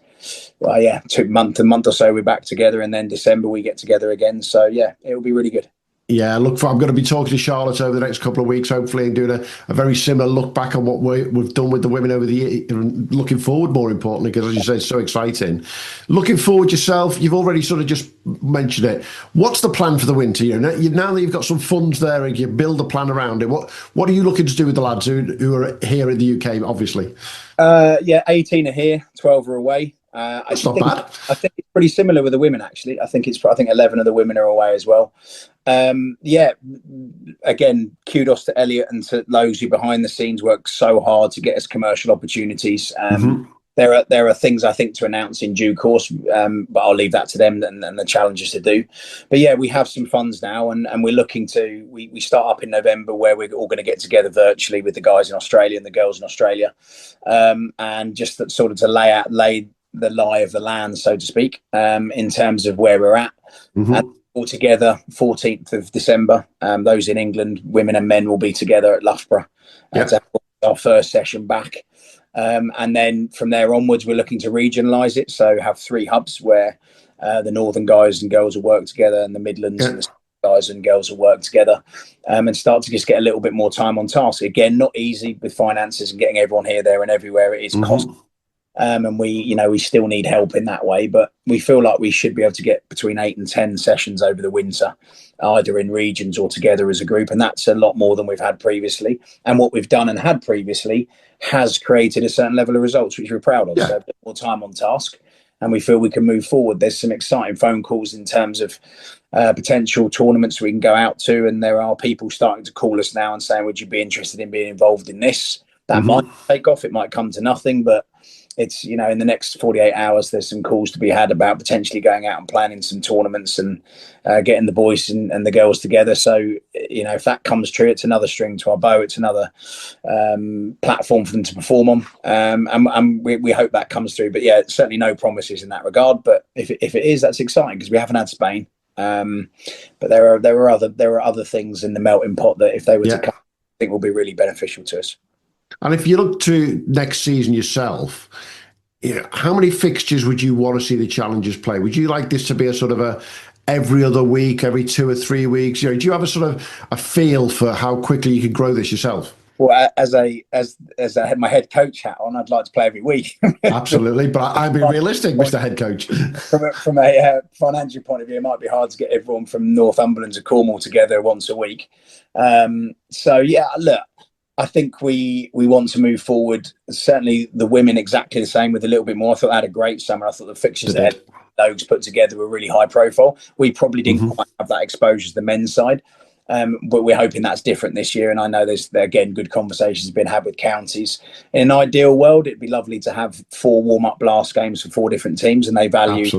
S6: month or so. We're back together, and then December we get together again. So it'll be really good.
S5: I'm going to be talking to Charlotte over the next couple of weeks, hopefully, and doing a very similar look back on what we've done with the women over the year, and looking forward, more importantly, because as you said, it's so exciting. Looking forward yourself, you've already sort of just mentioned it. What's the plan for the winter? Now that you've got some funds there and you build a plan around it, what are you looking to do with the lads who are here in the UK, obviously?
S6: 18 are here, 12 are away.
S5: That's not bad.
S6: I think it's pretty similar with the women, actually. I think 11 of the women are away as well. Again, kudos to Elliot and to those who behind the scenes work so hard to get us commercial opportunities. There are things I think to announce in due course, but I'll leave that to them and the challengers to do. But yeah, we have some funds now, and we're looking to we start up in November where we're all going to get together virtually with the guys in Australia and the girls in Australia, and just that sort of to lay the lie of the land, so to speak, in terms of where we're at. And all together, 14th of December, those in England, women and men, will be together at Loughborough to have our first session back. And then from there onwards, we're looking to regionalise it. So have 3 hubs where the northern guys and girls will work together, and the Midlands and the guys and girls will work together, and start to just get a little bit more time on task. Again, not easy with finances and getting everyone here, there and everywhere. It is cost. And we still need help in that way, but we feel like we should be able to get between 8 and 10 sessions over the winter, either in regions or together as a group. And that's a lot more than we've had previously. And what we've done and had previously has created a certain level of results, which we're proud of. So a bit more time on task, and we feel we can move forward. There's some exciting phone calls in terms of potential tournaments we can go out to. And there are people starting to call us now and saying, would you be interested in being involved in this? That might take off. It might come to nothing, but it's, in the next 48 hours, there's some calls to be had about potentially going out and planning some tournaments and getting the boys and the girls together. So, if that comes true, it's another string to our bow. It's another platform for them to perform on. And we hope that comes through. But yeah, certainly no promises in that regard. But if it is, that's exciting because we haven't had Spain. But there are other things in the melting pot that if they were to come, I think will be really beneficial to us.
S5: And if you look to next season yourself, how many fixtures would you want to see the challengers play? Would you like this to be a sort of a every other week, every 2 or 3 weeks? Do you have a sort of a feel for how quickly you can grow this yourself?
S6: Well, as I had my head coach hat on, I'd like to play every week.
S5: Absolutely, but I'd be realistic, Mr. Head Coach.
S6: From a financial point of view, it might be hard to get everyone from Northumberland to Cornwall together once a week. So yeah, look, I think we want to move forward. Certainly the women exactly the same, with a little bit more. I thought they had a great summer. I thought the fixtures that Logs put together were really high profile. We probably didn't quite have that exposure to the men's side. But we're hoping that's different this year. And I know there's, again, good conversations been had with counties. In an ideal world, it'd be lovely to have 4 warm-up blast games for 4 different teams, and they value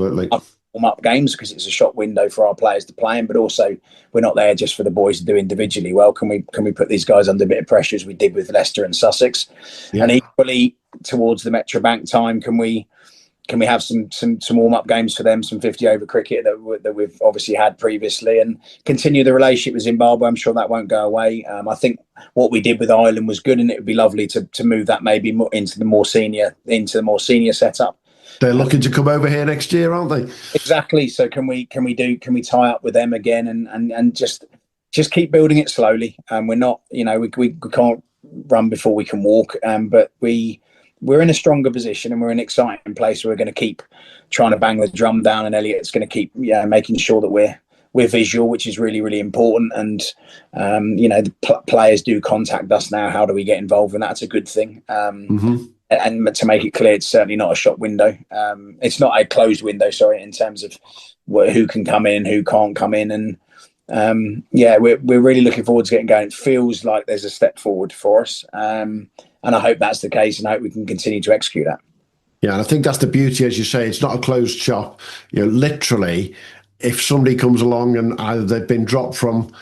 S6: warm-up games because it's a shot window for our players to play in. But also, we're not there just for the boys to do individually well. Can we put these guys under a bit of pressure as we did with Leicester and Sussex? And equally, towards the Metro Bank time, can we have some warm-up games for them, some 50-over cricket that we've obviously had previously, and continue the relationship with Zimbabwe? I'm sure that won't go away. I think what we did with Ireland was good, and it would be lovely to move that maybe more into the more senior setup.
S5: They're looking to come over here next year, aren't they?
S6: Exactly. So can we tie up with them again and just keep building it slowly? We're not, we can't run before we can walk, but we're in a stronger position, and we're in an exciting place where we're going to keep trying to bang the drum down, and Elliot's going to keep making sure that we're visual, which is really, really important. And the players do contact us now. How do we get involved? And that's a good thing. And to make it clear, it's certainly not a shop window. It's not a closed window, sorry, in terms of who can come in, who can't come in. And we're really looking forward to getting going. It feels like there's a step forward for us. And I hope that's the case, and I hope we can continue to execute that.
S5: Yeah, and I think that's the beauty, as you say, it's not a closed shop. Literally, if somebody comes along and either they've been dropped from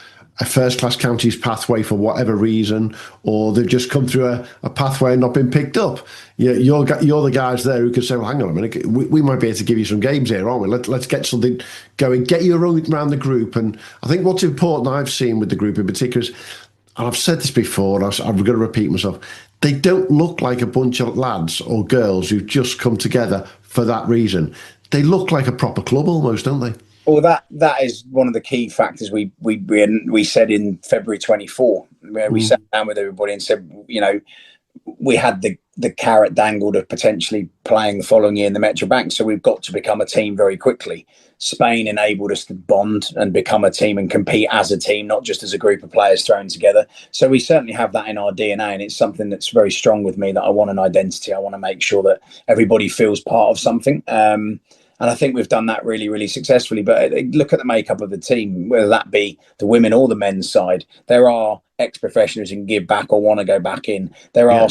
S5: a first-class counties pathway for whatever reason, or they've just come through a pathway and not been picked up, you're the guys there who can say, well, hang on a minute, we might be able to give you some games here, aren't we? Let's get something going, get you around the group. And I think what's important I've seen with the group in particular is, and I've said this before, and I'm going to repeat myself, they don't look like a bunch of lads or girls who've just come together for that reason. They look like a proper club almost, don't they?
S6: Well, that is one of the key factors we said in February 24, where we sat down with everybody and said, we had the carrot dangled of potentially playing the following year in the Metro Bank. So we've got to become a team very quickly. Spain enabled us to bond and become a team and compete as a team, not just as a group of players thrown together. So we certainly have that in our DNA, and it's something that's very strong with me, that I want an identity. I want to make sure that everybody feels part of something. And I think we've done that really, really successfully. But look at the makeup of the team, whether that be the women or the men's side. There are ex-professionals who can give back or want to go back in. There are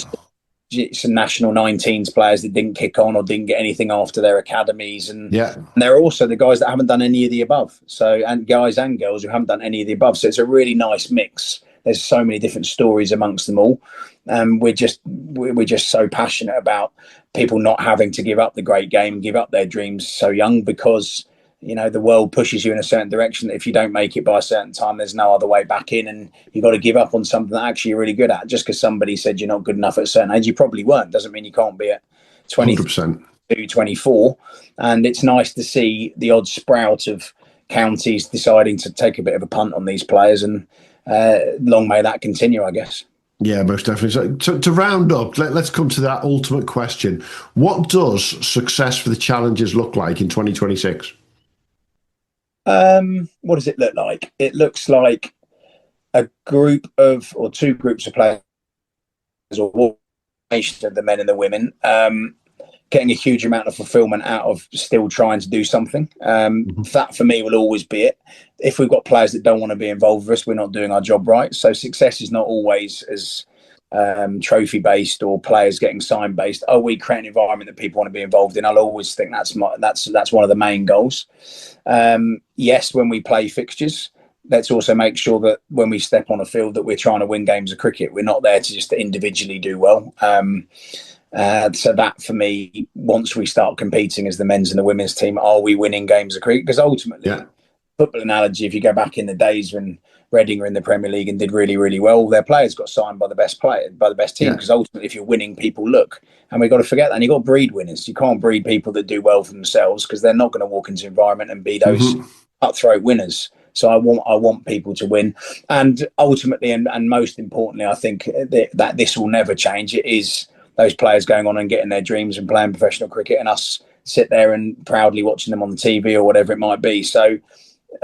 S6: some national 19s players that didn't kick on or didn't get anything after their academies. And there are also the guys that haven't done any of the above. So, and guys and girls who haven't done any of the above. So it's a really nice mix. There's so many different stories amongst them all. We're just so passionate about people not having to give up the great game, give up their dreams so young, because the world pushes you in a certain direction. If you don't make it by a certain time, there's no other way back in, and you've got to give up on something that actually you're really good at. Just because somebody said you're not good enough at a certain age, you probably weren't. Doesn't mean you can't be at 22, 24. And it's nice to see the odd sprout of counties deciding to take a bit of a punt on these players, and long may that continue, I guess.
S5: Yeah, most definitely. So to round up, let's come to that ultimate question. What does success for the Challengers look like in 2026?
S6: What does it look like? It looks like a group of, or two groups of players, or of the men and the women, getting a huge amount of fulfillment out of still trying to do something. That for me will always be it. If we've got players that don't want to be involved with us, we're not doing our job right. So success is not always as trophy based or players getting signed based. We create an environment that people want to be involved in. I'll always think that's one of the main goals. Yes, when we play fixtures, let's also make sure that when we step on a field that we're trying to win games of cricket. We're not there to just individually do well. So that for me, once we start competing as the men's and the women's team, are we winning games of cricket? Because ultimately, football analogy, if you go back in the days when Reading were in the Premier League and did really, really well, their players got signed by the best team. Because ultimately, if you're winning, people look. And we've got to forget that. And you've got to breed winners. You can't breed people that do well for themselves, because they're not going to walk into the environment and be those cutthroat winners. So I want people to win. And ultimately, and most importantly, I think that this will never change. It is those players going on and getting their dreams and playing professional cricket, and us sit there and proudly watching them on the TV or whatever it might be. So,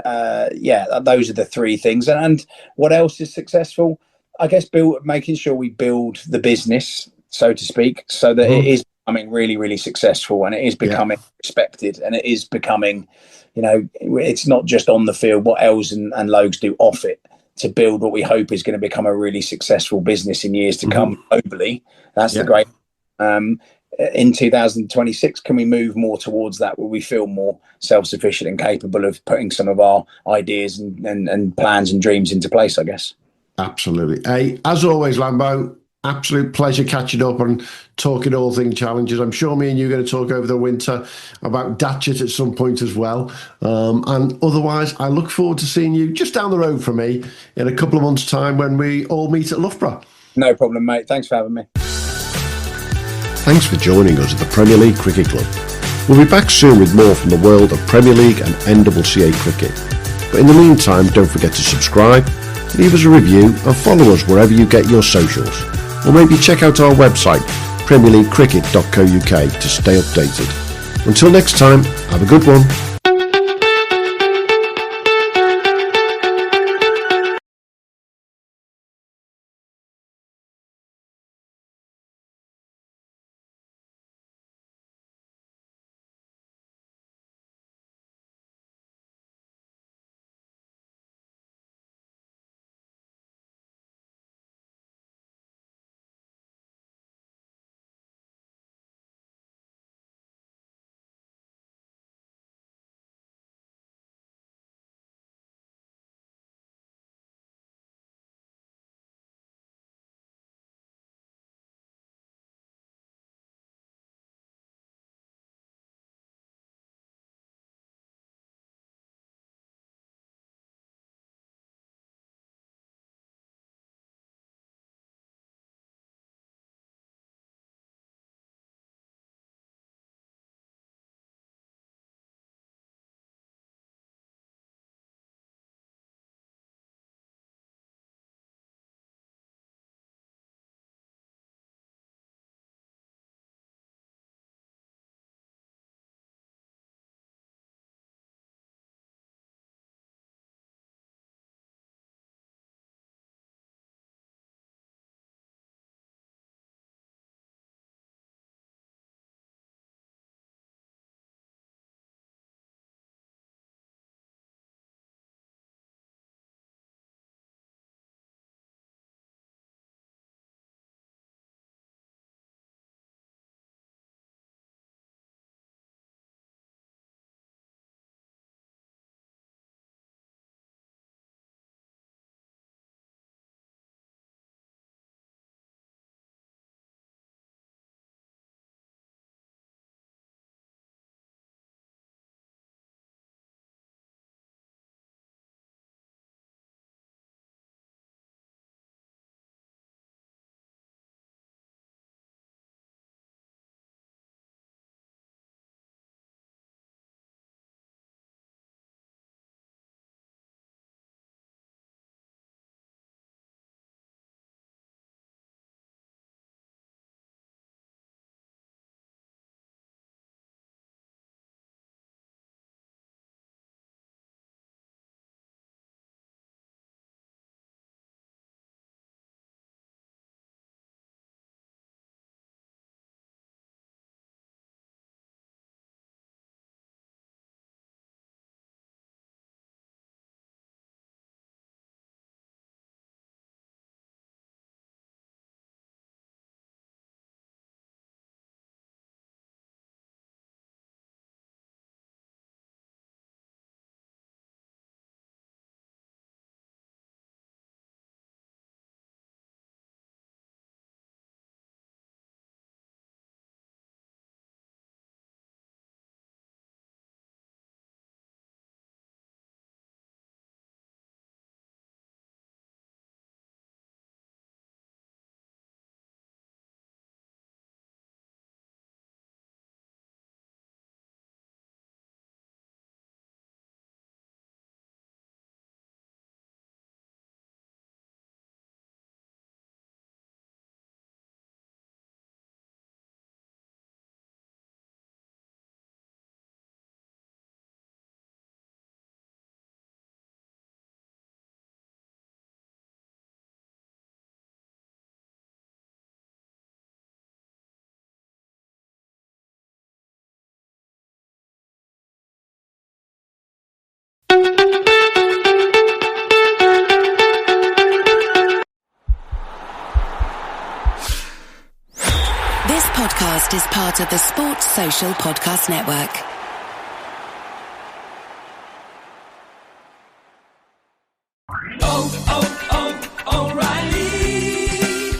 S6: those are the three things. And what else is successful? I guess making sure we build the business, so to speak, so that it is becoming really, really successful, and it is becoming respected, and it is becoming, it's not just on the field, what Els and Logs do off it, to build what we hope is going to become a really successful business in years to come globally. That's the great. In 2026, can we move more towards that, where we feel more self-sufficient and capable of putting some of our ideas and plans and dreams into place, I guess.
S5: Absolutely. Hey, as always, Lambo, absolute pleasure catching up and talking all things Challenges. I'm sure me and you are going to talk over the winter about Datchet at some point as well. And otherwise, I look forward to seeing you just down the road from me in a couple of months' time when we all meet at Loughborough.
S6: No problem, mate. Thanks for having me.
S5: Thanks for joining us at the Premier League Cricket Club. We'll be back soon with more from the world of Premier League and NCAA cricket. But in the meantime, don't forget to subscribe, leave us a review and follow us wherever you get your socials. Or maybe check out our website, premierleaguecricket.co.uk, to stay updated. Until next time, have a good one.
S8: part of the Sports Social Podcast Network.
S9: O'Reilly.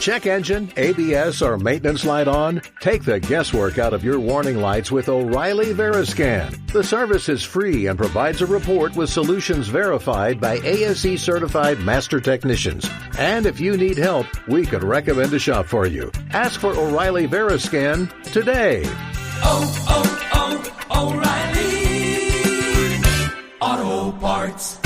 S9: Check engine, ABS, or maintenance light on? Take the guesswork out of your warning lights with O'Reilly Veriscan. The service is free and provides a report with solutions verified by ASE certified master technicians. And if you need help, we could recommend a shop for you. Ask for O'Reilly Veriscan today. O'Reilly Auto Parts.